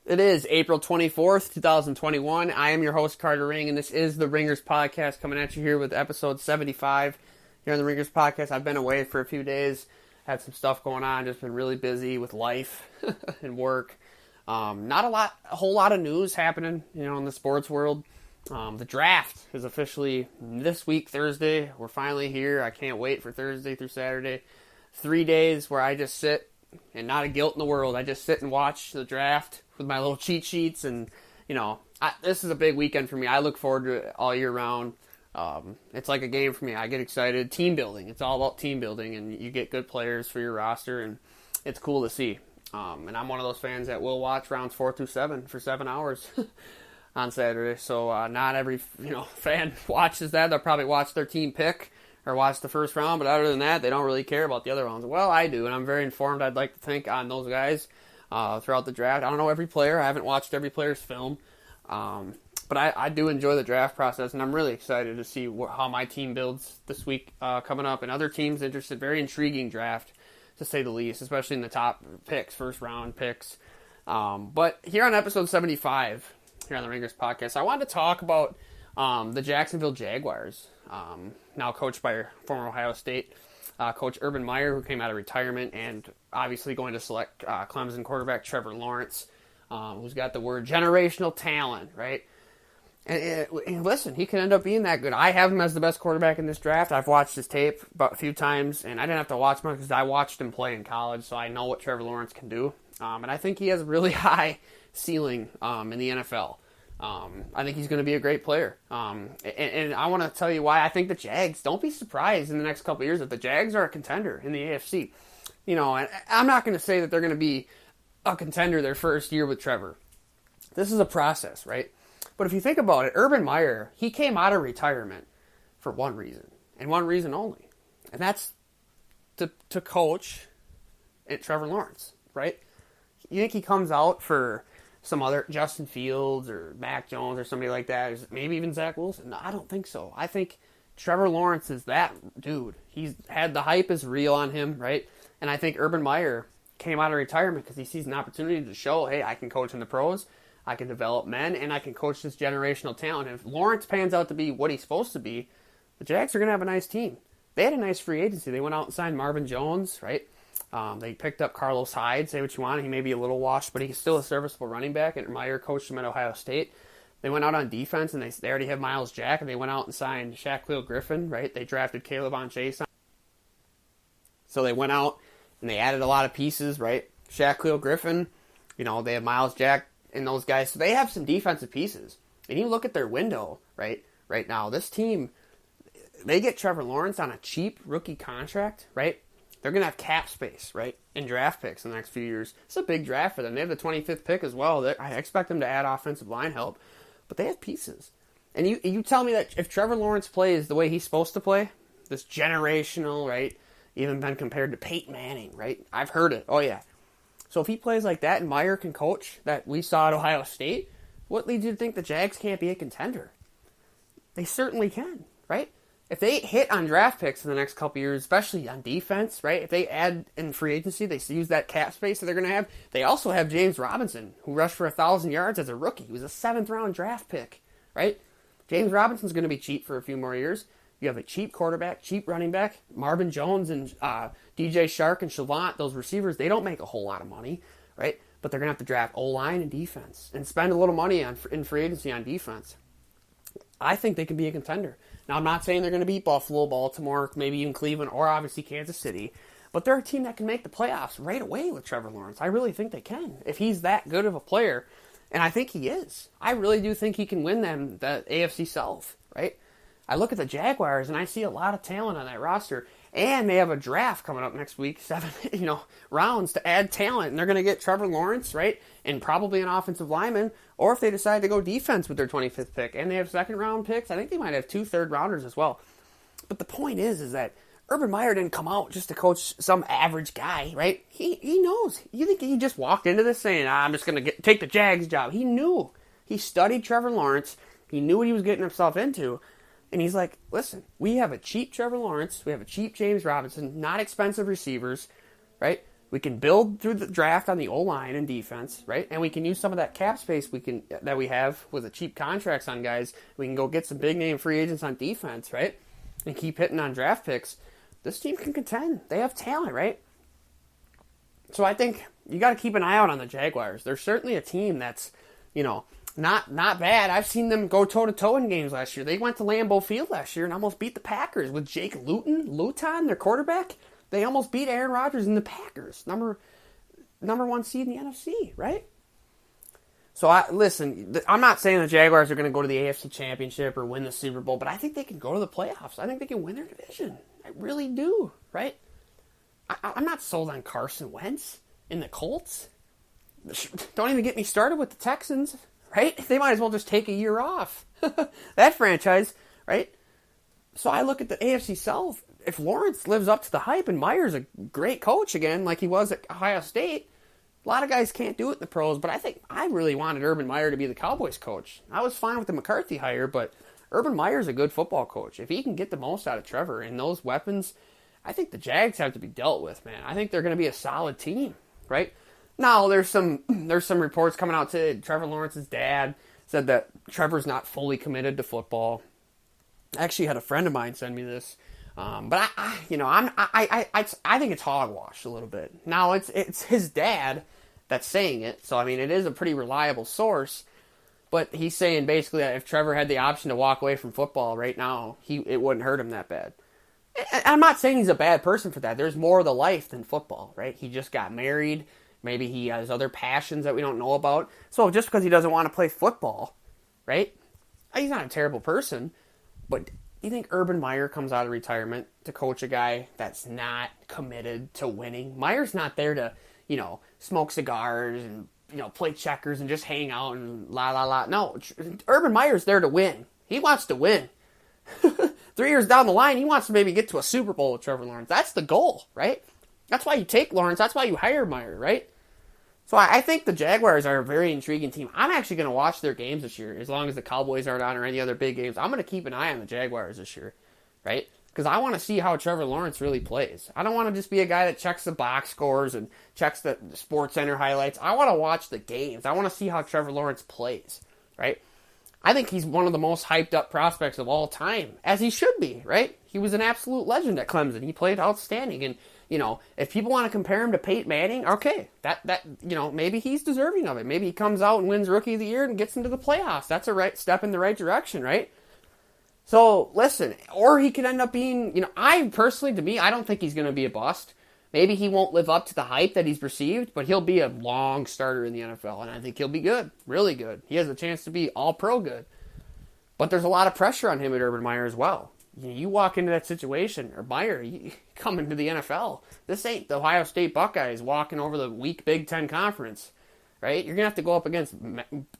It is April 24th, 2021. I am your host, Carter Ring, and this is the Ringers Podcast coming at you here with episode 75 here on the Ringers Podcast. I've been away for a few days, had some stuff going on, just been really busy with life and work. Not a whole lot of news happening, in the sports world. The draft is officially this week, Thursday. We're finally here. I can't wait for Thursday through Saturday. 3 days where I just sit, and not a guilt in the world. I just sit and watch the draft with my little cheat sheets, and this is a big weekend for me. I look forward to it all year round. It's like a game for me. I get excited. Team building. It's all about team building, and you get good players for your roster, and it's cool to see. And I'm one of those fans that will watch rounds 4 through 7 for 7 hours on Saturday. So not every fan watches that. They'll probably watch their team pick or watch the first round, but other than that, they don't really care about the other rounds. Well, I do, and I'm very informed, I'd like to think, on those guys throughout the draft. I don't know every player. I haven't watched every player's film. But I do enjoy the draft process, and I'm really excited to see how my team builds this week coming up. And other teams interested. Very intriguing draft, to say the least, especially in the top picks, first-round picks. But here on episode 75, here on the Ringers Podcast, I wanted to talk about the Jacksonville Jaguars, now coached by former Ohio State coach Urban Meyer, who came out of retirement, and obviously going to select Clemson quarterback Trevor Lawrence, who's got the word generational talent, right? And listen, he could end up being that good. I have him as the best quarterback in this draft. I've watched his tape about a few times, and I didn't have to watch much because I watched him play in college, so I know what Trevor Lawrence can do. And I think he has a really high ceiling in the NFL. I think he's going to be a great player. And I want to tell you why I think the Jags, don't be surprised in the next couple of years if the Jags are a contender in the AFC. And I'm not going to say that they're going to be a contender their first year with Trevor. This is a process, right? But if you think about it, Urban Meyer, he came out of retirement for one reason, and one reason only. And that's to coach Trevor Lawrence, right? You think he comes out for some other Justin Fields or Mac Jones or somebody like that, or maybe even Zach Wilson? No, I don't think so. I think Trevor Lawrence is that dude. He's had the hype is real on him, right? And I think Urban Meyer came out of retirement because he sees an opportunity to show, hey, I can coach in the pros, I can develop men, and I can coach this generational talent. If Lawrence pans out to be what he's supposed to be, the Jags are going to have a nice team. They had a nice free agency. They went out and signed Marvin Jones, right? They picked up Carlos Hyde, say what you want. He may be a little washed, but he's still a serviceable running back, and Meyer coached him at Ohio State. They went out on defense, and they already have Myles Jack, and they went out and signed Shaquille Griffin, right? They drafted Caleb on Chase. So they went out, and they added a lot of pieces, right? Shaquille Griffin, they have Myles Jack and those guys. So they have some defensive pieces. And you look at their window, right now, this team, they get Trevor Lawrence on a cheap rookie contract, right? They're going to have cap space, right, and draft picks in the next few years. It's a big draft for them. They have the 25th pick as well. I expect them to add offensive line help, but they have pieces. And you tell me that if Trevor Lawrence plays the way he's supposed to play, this generational, right, even been compared to Peyton Manning, right? I've heard it. Oh, yeah. So if he plays like that and Meyer can coach that we saw at Ohio State, what leads you to think the Jags can't be a contender? They certainly can, right? If they hit on draft picks in the next couple years, especially on defense, right? If they add in free agency, they use that cap space that they're going to have. They also have James Robinson, who rushed for 1,000 yards as a rookie. He was a 7th-round draft pick, right? James Robinson's going to be cheap for a few more years. You have a cheap quarterback, cheap running back. Marvin Jones and DJ Shark and Shavant, those receivers, they don't make a whole lot of money, right? But they're going to have to draft O-line and defense and spend a little money in free agency on defense. I think they can be a contender. Now, I'm not saying they're going to beat Buffalo, Baltimore, maybe even Cleveland, or obviously Kansas City, but they're a team that can make the playoffs right away with Trevor Lawrence. I really think they can, if he's that good of a player, and I think he is. I really do think he can win them the AFC South, right? I look at the Jaguars, and I see a lot of talent on that roster, and they have a draft coming up next week, 7 rounds to add talent, and they're going to get Trevor Lawrence, right, and probably an offensive lineman, or if they decide to go defense with their 25th pick, and they have second-round picks, I think they might have 2 third-rounders as well. But the point is that Urban Meyer didn't come out just to coach some average guy, right? He knows. You think he just walked into this saying, I'm just going to take the Jags job? He knew. He studied Trevor Lawrence. He knew what he was getting himself into. And he's like, listen, we have a cheap Trevor Lawrence. We have a cheap James Robinson. Not expensive receivers, right? We can build through the draft on the O-line and defense, right? And we can use some of that cap space that we have with the cheap contracts on guys. We can go get some big-name free agents on defense, right? And keep hitting on draft picks. This team can contend. They have talent, right? So I think you got to keep an eye out on the Jaguars. They're certainly a team that's, not bad. I've seen them go toe-to-toe in games last year. They went to Lambeau Field last year and almost beat the Packers with Jake Luton, their quarterback. They almost beat Aaron Rodgers and the Packers, number one seed in the NFC, right? So, I'm not saying the Jaguars are going to go to the AFC Championship or win the Super Bowl, but I think they can go to the playoffs. I think they can win their division. I really do, right? I'm not sold on Carson Wentz in the Colts. Don't even get me started with the Texans, right? They might as well just take a year off. That franchise, right? So I look at the AFC South. If Lawrence lives up to the hype and Meyer's a great coach again, like he was at Ohio State, a lot of guys can't do it in the pros, but I think I really wanted Urban Meyer to be the Cowboys coach. I was fine with the McCarthy hire, but Urban Meyer's a good football coach. If he can get the most out of Trevor and those weapons, I think the Jags have to be dealt with, man. I think they're going to be a solid team, right? Now, there's some reports coming out today. Trevor Lawrence's dad said that Trevor's not fully committed to football. I actually had a friend of mine send me this. But I think it's hogwash a little bit. Now it's his dad that's saying it, so I mean it is a pretty reliable source. But he's saying basically that if Trevor had the option to walk away from football right now, it wouldn't hurt him that bad. And I'm not saying he's a bad person for that. There's more to life than football, right? He just got married. Maybe he has other passions that we don't know about. So just because he doesn't want to play football, right? He's not a terrible person, but. You think Urban Meyer comes out of retirement to coach a guy that's not committed to winning? Meyer's not there to, smoke cigars and, play checkers and just hang out and la. No, Urban Meyer's there to win. He wants to win. 3 years down the line, he wants to maybe get to a Super Bowl with Trevor Lawrence. That's the goal, right? That's why you take Lawrence. That's why you hire Meyer, right? So I think the Jaguars are a very intriguing team. I'm actually going to watch their games this year, as long as the Cowboys aren't on or any other big games. I'm going to keep an eye on the Jaguars this year, right? Because I want to see how Trevor Lawrence really plays. I don't want to just be a guy that checks the box scores and checks the Sports Center highlights. I want to watch the games. I want to see how Trevor Lawrence plays, right? I think he's one of the most hyped up prospects of all time, as he should be, right? He was an absolute legend at Clemson. He played outstanding, and if people want to compare him to Peyton Manning, okay, that maybe he's deserving of it. Maybe he comes out and wins Rookie of the Year and gets into the playoffs. That's a right step in the right direction, right? So listen, or he could end up being, I personally, I don't think he's going to be a bust. Maybe he won't live up to the hype that he's received, but he'll be a long starter in the NFL, and I think he'll be good, really good. He has a chance to be all-pro good. But there's a lot of pressure on him at Urban Meyer as well. You walk into that situation, or Meyer, you come into the NFL. This ain't the Ohio State Buckeyes walking over the weak Big Ten Conference, right? You're going to have to go up against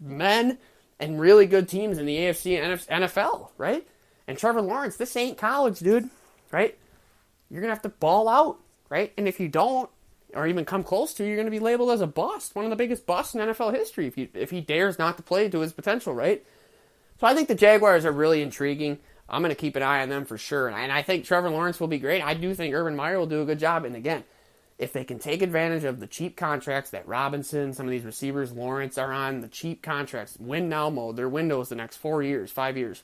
men and really good teams in the AFC and NFL, right? And Trevor Lawrence, this ain't college, dude, right? You're going to have to ball out, right? And if you don't, or even come close to, you're going to be labeled as a bust, one of the biggest busts in NFL history if he dares not to play to his potential, right? So I think the Jaguars are really intriguing. I'm going to keep an eye on them for sure. And I think Trevor Lawrence will be great. I do think Urban Meyer will do a good job. And again, if they can take advantage of the cheap contracts that Robinson, some of these receivers, Lawrence are on, the cheap contracts, win now mode, their windows the next 4 years, 5 years.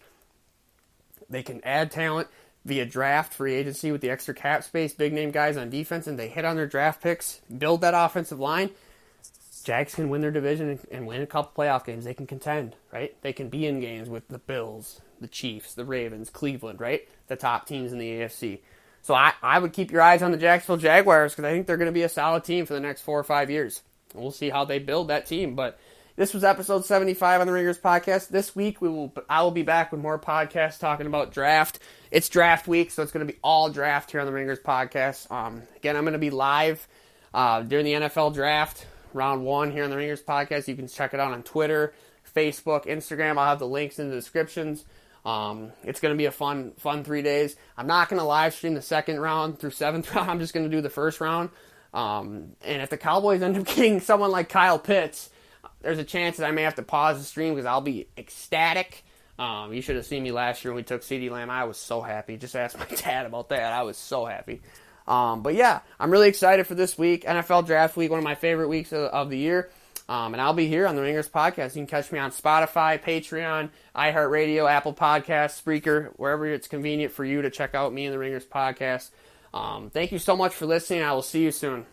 They can add talent via draft, free agency with the extra cap space, big name guys on defense, and they hit on their draft picks, build that offensive line. Jags can win their division and win a couple playoff games. They can contend, right? They can be in games with the Bills, the Chiefs, the Ravens, Cleveland, right? The top teams in the AFC. So I would keep your eyes on the Jacksonville Jaguars because I think they're going to be a solid team for the next 4 or 5 years. We'll see how they build that team. But this was episode 75 on the Ringers Podcast. This week I will be back with more podcasts talking about draft. It's draft week, so it's going to be all draft here on the Ringers Podcast. Again, I'm going to be live during the NFL draft. Round 1 here on the Ringers Podcast. You can check it out on Twitter, Facebook, Instagram. I'll have the links in the descriptions. It's going to be a fun 3 days. I'm not going to live stream the second round through 7th round. I'm just going to do the first round. And if the Cowboys end up getting someone like Kyle Pitts, there's a chance that I may have to pause the stream because I'll be ecstatic. You should have seen me last year when we took CeeDee Lamb. I was so happy. Just ask my dad about that. I was so happy. But yeah, I'm really excited for this week. NFL Draft Week, one of my favorite weeks of the year. And I'll be here on the Ringers Podcast. You can catch me on Spotify, Patreon, iHeartRadio, Apple Podcasts, Spreaker, wherever it's convenient for you to check out me and the Ringers Podcast. Thank you so much for listening. I will see you soon.